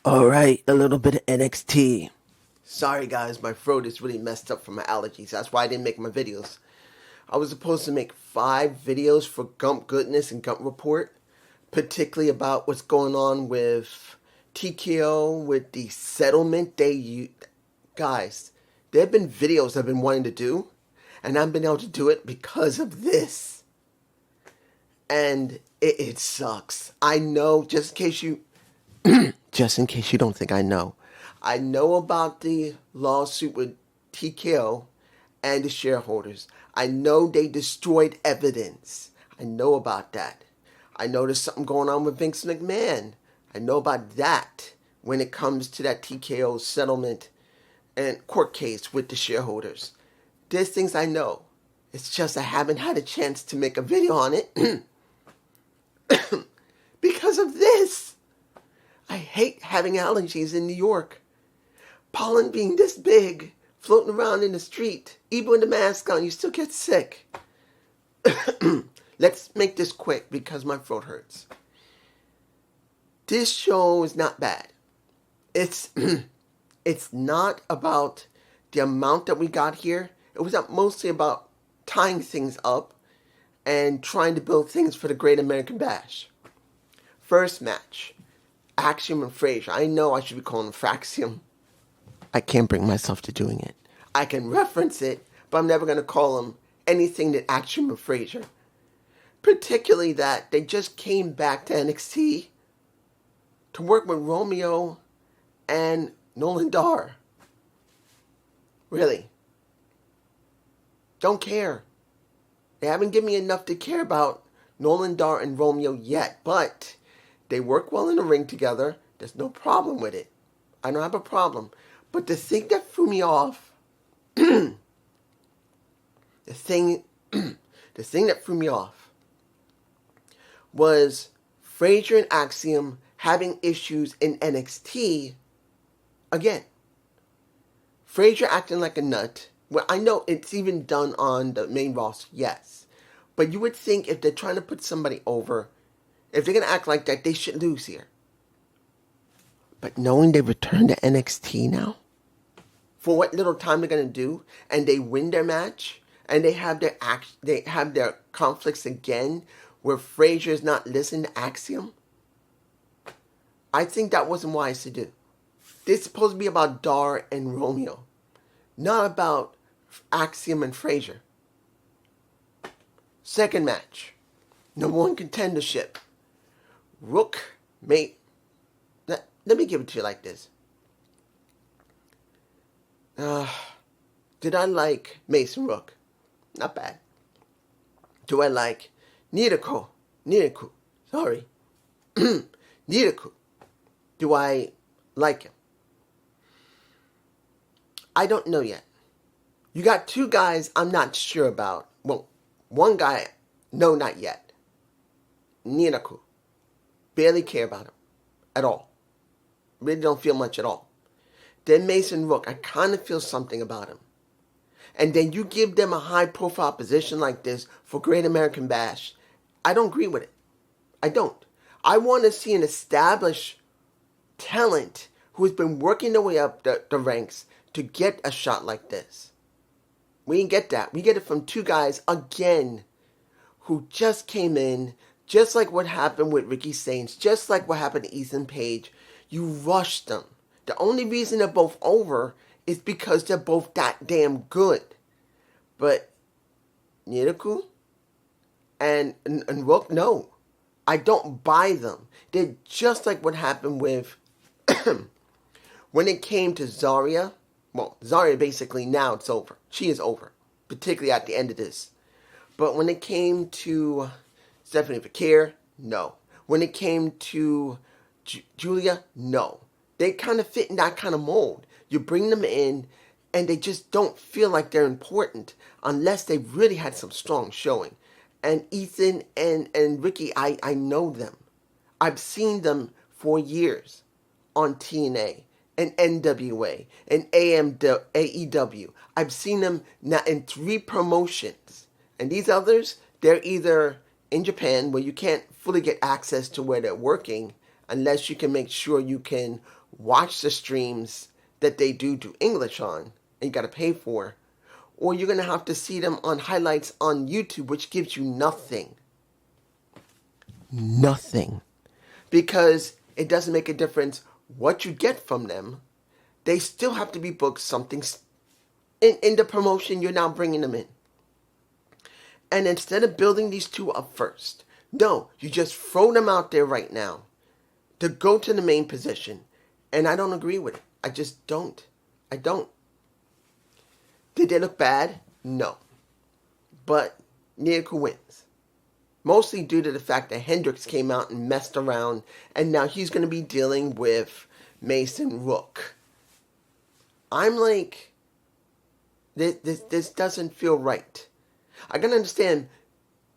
Alright, a little bit of NXT. Sorry guys, my throat is really messed up from my allergies. That's why I didn't make my videos. I was supposed to make 5 videos for Gump Goodness and Gump Report, particularly about what's going on with TKO, with the settlement guys, there have been videos I've been wanting to do, and I haven't been able to do it because of this. And it sucks. I know, just in case you don't think I know about the lawsuit with TKO and the shareholders. I know they destroyed evidence. I know about that. I know there's something going on with Vince McMahon. I know about that when it comes to that TKO settlement and court case with the shareholders. There's things I know. It's just I haven't had a chance to make a video on it because of this. I hate having allergies in New York. Pollen being this big, floating around in the street, even with the mask on, you still get sick. Let's make this quick because my throat hurts. This show is not bad. It's it's not about the amount that we got here. It was mostly about tying things up and trying to build things for the Great American Bash. First match, Axiom and Frazier. I know I should be calling him Fraxium. I can't bring myself to doing it. I can reference it, but I'm never going to call him anything that Axiom and Frazier. Particularly that they just came back to NXT to work with Romeo and Nolan Dar. Really. Don't care. They haven't given me enough to care about Nolan Dar and Romeo yet, but they work well in the ring together. There's no problem with it. I don't have a problem. But the thing that threw me off, the thing that threw me off was Frazier and Axiom having issues in NXT again. Frazier acting like a nut. Well, I know it's even done on the main roster, yes. But you would think if they're trying to put somebody over, if they're going to act like that, they should lose here. But knowing they return to NXT now, for what little time they're going to do, and they win their match, and they have their conflicts again, where Frazier is not listening to Axiom, I think that wasn't wise to do. This is supposed to be about Dar and Romeo, not about Axiom and Frazier. Second match, number 1 contendership. Rook, mate. Let me give it to you like this. Did I like Mason Rook? Not bad. Do I like Nidaku? Sorry. Nidaku. Do I like him? I don't know yet. You got 2 guys I'm not sure about. Well, 1 guy, no, not yet. Nidaku. Barely care about him. At all. Really don't feel much at all. Then Mason Rook, I kind of feel something about him. And then you give them a high-profile position like this for Great American Bash. I don't agree with it. I don't. I want to see an established talent who has been working their way up the ranks to get a shot like this. We didn't get that. We get it from 2 guys, again, who just came in, just like what happened with Ricky Saints, just like what happened to Ethan Page. You rushed them. The only reason they're both over is because they're both that damn good. But Nidaku and Rook, no. I don't buy them. They're just like what happened with when it came to Zaria. Well, Zaria basically now it's over. She is over. Particularly at the end of this. But when it came to Stephanie Fakir, no. When it came to Julia, no. They kind of fit in that kind of mold. You bring them in, and they just don't feel like they're important unless they really had some strong showing. And Ethan and Ricky, I know them. I've seen them for years on TNA and NWA and AEW. I've seen them now in 3 promotions. And these others, they're either in Japan, where you can't fully get access to where they're working unless you can make sure you can watch the streams that they do English on, and you got to pay for, or you're going to have to see them on highlights on YouTube, which gives you nothing. Nothing. Because it doesn't make a difference what you get from them. They still have to be booked something in the promotion you're now bringing them in. And instead of building these two up first, no, you just throw them out there right now to go to the main position. And I don't agree with it. I just don't. I don't. Did they look bad? No. But Niaku wins. Mostly due to the fact that Hendricks came out and messed around, and now he's going to be dealing with Mason Rook. I'm like, this doesn't feel right. I can understand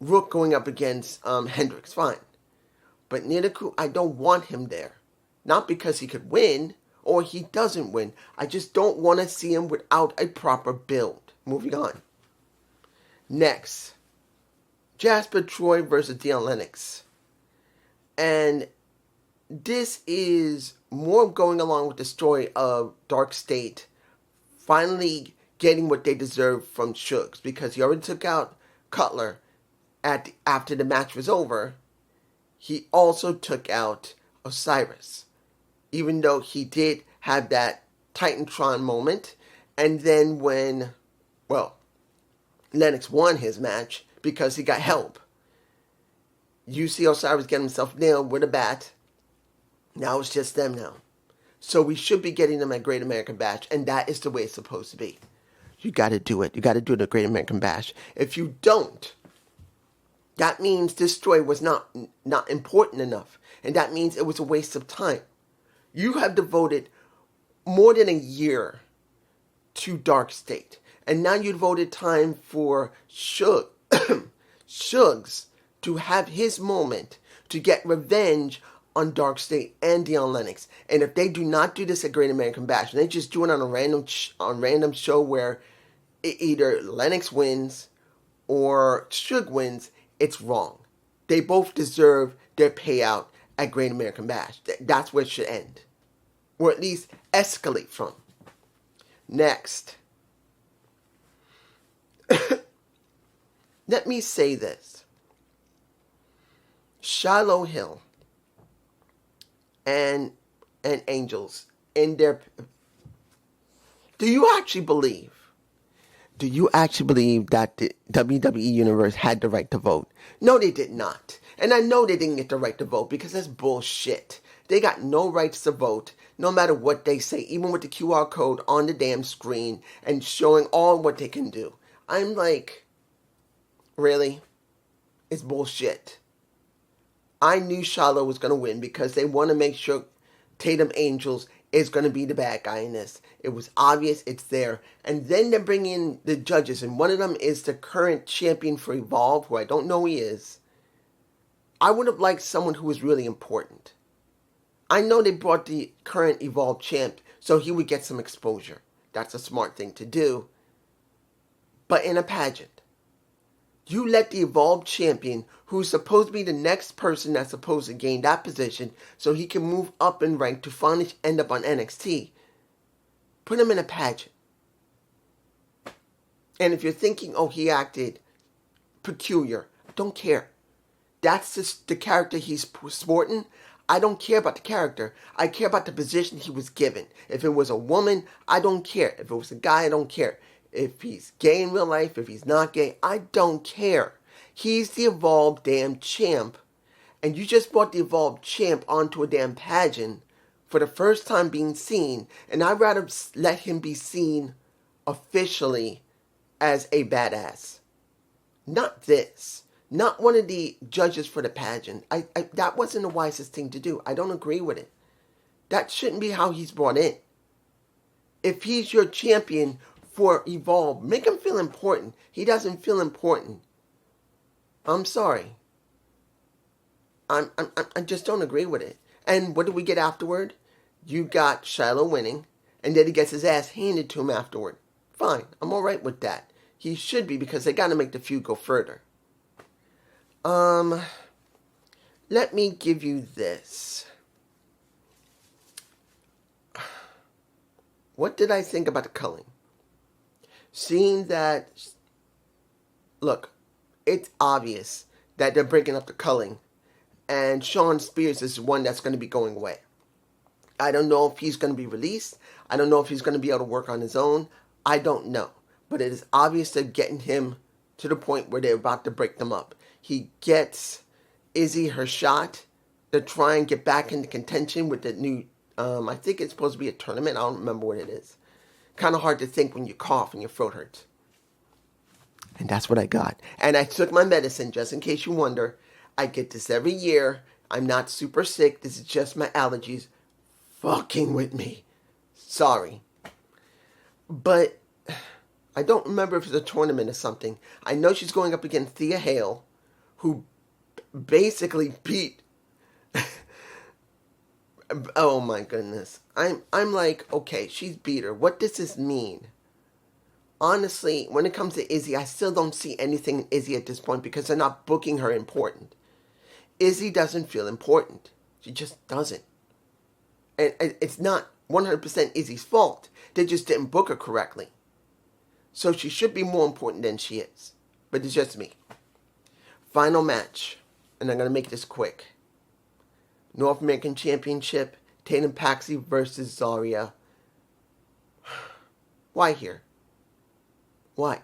Rook going up against Hendricks, fine. But Niaku, I don't want him there. Not because he could win, or he doesn't win. I just don't want to see him without a proper build. Moving on. Next, Jasper Troy versus Dion Lennox. And this is more going along with the story of Dark State finally getting what they deserve from Shugs, because he already took out Cutler after the match was over. He also took out Osiris, even though he did have that Titantron moment. And then when, Lennox won his match because he got help. You see Osiris get himself nailed with a bat. Now it's just them now. So we should be getting them at Great American Bash, and that is the way it's supposed to be. You got to do it. You got to do the Great American Bash. If you don't, that means this story was not important enough, and that means it was a waste of time. You have devoted more than a year to Dark State, and now you devoted time for Shugs to have his moment to get revenge on Dark State and Dion Lennox. And if they do not do this at Great American Bash, and they just do it on a random show where either Lennox wins or Shug wins, it's wrong. They both deserve their payout at Great American Bash. That's where it should end. Or at least escalate from. Next. Let me say this. Shiloh Hill and Angels in their... Do you actually believe that the WWE Universe had the right to vote? No, they did not. And I know they didn't get the right to vote because that's bullshit. They got no rights to vote, no matter what they say, even with the QR code on the damn screen and showing all what they can do. I'm like, really? It's bullshit. I knew Shiloh was going to win because they want to make sure Tatum Angels is going to be the bad guy in this. It was obvious, it's there. And then they bring in the judges, and one of them is the current champion for Evolve, who I don't know who he is. I would have liked someone who was really important. I know they brought the current Evolve champ so he would get some exposure. That's a smart thing to do. But in a pageant, you let the Evolve champion, who's supposed to be the next person that's supposed to gain that position so he can move up in rank to finally end up on NXT, put him in a pageant. And if you're thinking, oh, he acted peculiar, don't care. That's just the character he's sporting. I don't care about the character. I care about the position he was given. If it was a woman, I don't care. If it was a guy, I don't care. If he's gay in real life, if he's not gay, I don't care. He's the Evolved damn champ. And you just brought the Evolved champ onto a damn pageant for the first time being seen. And I'd rather let him be seen officially as a badass. Not this. Not one of the judges for the pageant. That wasn't the wisest thing to do. I don't agree with it. That shouldn't be how he's brought in. If he's your champion for Evolve, make him feel important. He doesn't feel important. I'm sorry. I just don't agree with it. And what do we get afterward? You got Shiloh winning, and then he gets his ass handed to him afterward. Fine, I'm alright with that. He should be, because they gotta make the feud go further. Let me give you this. What did I think about the culling? Seeing that, look, it's obvious that they're breaking up the culling, and Sean Spears is the one that's going to be going away. I don't know if he's going to be released. I don't know if he's going to be able to work on his own. I don't know. But it is obvious they're getting him to the point where they're about to break them up. He gets Izzy her shot to try and get back into contention with the new, I think it's supposed to be a tournament. I don't remember what it is. Kind of hard to think when you cough and your throat hurts. And that's what I got. And I took my medicine, just in case you wonder. I get this every year. I'm not super sick. This is just my allergies fucking with me. Sorry. But I don't remember if it's a tournament or something. I know she's going up against Thea Hale, who basically beat... Oh my goodness. I'm like, okay, she's beat her. What does this mean? Honestly, when it comes to Izzy, I still don't see anything in Izzy at this point because they're not booking her important. Izzy doesn't feel important. She just doesn't. And it's not 100% Izzy's fault. They just didn't book her correctly. So she should be more important than she is. But it's just me. Final match. And I'm going to make this quick. North American Championship. Tatum Paxi versus Zaria. Why here? Why?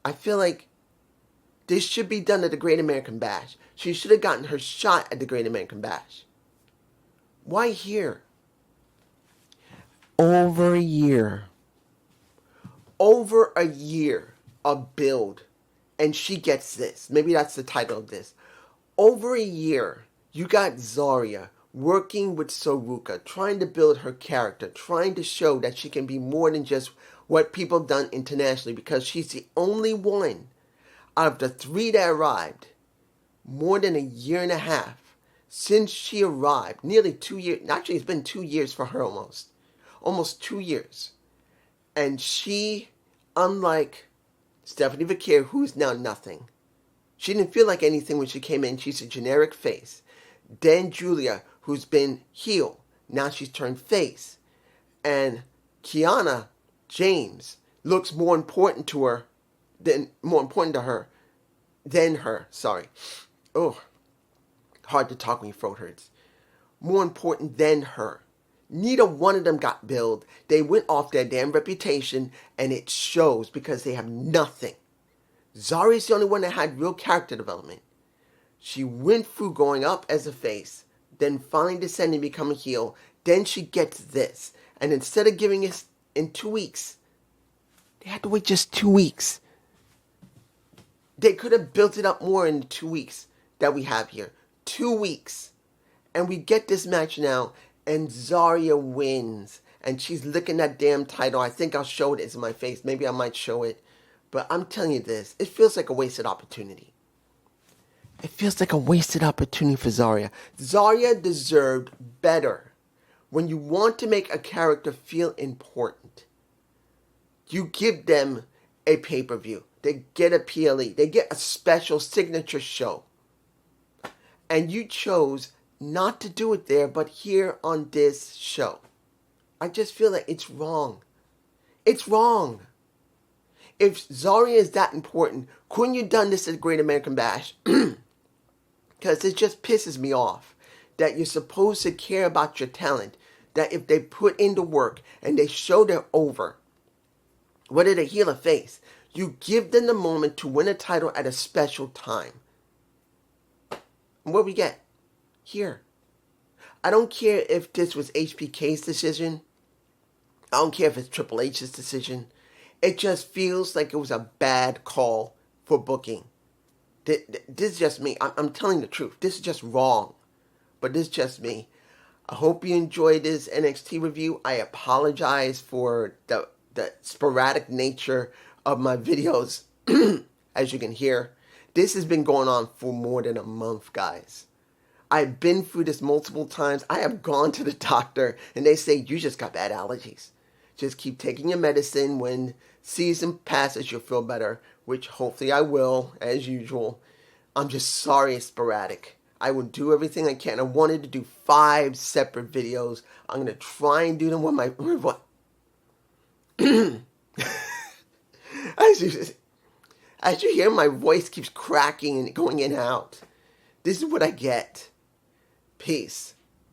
I feel like this should be done at the Great American Bash. She should have gotten her shot at the Great American Bash. Why here? Over a year. Over a year of build. And she gets this. Maybe that's the title of this. Over a year, you got Zaria working with Saruka, trying to build her character, trying to show that she can be more than just what people have done internationally, because she's the only one out of the 3 that arrived, more than a year and a half since she arrived, nearly 2 years, actually it's been 2 years for her almost 2 years. And she, unlike Stephanie Vaquer, who's now nothing, she didn't feel like anything when she came in. She's a generic face. Then Julia, who's been heel, now she's turned face. And Kiana James looks more important to her than her. Sorry. Oh, hard to talk when your throat hurts. More important than her. Neither one of them got billed. They went off their damn reputation, and it shows because they have nothing. Zaria's the only one that had real character development. She went through going up as a face, then finally descending to become a heel. Then she gets this. And instead of giving us in 2 weeks, they had to wait just 2 weeks. They could have built it up more in the 2 weeks that we have here. 2 weeks. And we get this match now, and Zaria wins. And she's licking that damn title. I think I'll show it. It's in my face. Maybe I might show it. But I'm telling you this. It feels like a wasted opportunity. It feels like a wasted opportunity for Zaria. Zaria deserved better. When you want to make a character feel important, you give them a pay-per-view. They get a PLE. They get a special signature show. And you chose not to do it there, but here on this show. I just feel like it's wrong. It's wrong. If Zaria is that important, couldn't you done this at the Great American Bash? Because it just pisses me off that you're supposed to care about your talent. That if they put in the work and they show they're over, whether they heel or face, you give them the moment to win a title at a special time. And what we get? Here. I don't care if this was HBK's decision. I don't care if it's Triple H's decision. It just feels like it was a bad call for booking. This is just me. I'm telling the truth. This is just wrong. But this is just me. I hope you enjoyed this NXT review. I apologize for the sporadic nature of my videos. As you can hear, this has been going on for more than a month, guys. I've been through this multiple times. I have gone to the doctor and they say, you just got bad allergies. Just keep taking your medicine. When season passes, you'll feel better, which hopefully I will, as usual. I'm just sorry it's sporadic. I will do everything I can. I wanted to do 5 separate videos. I'm going to try and do them with As you hear, my voice keeps cracking and going in and out. This is what I get. Peace.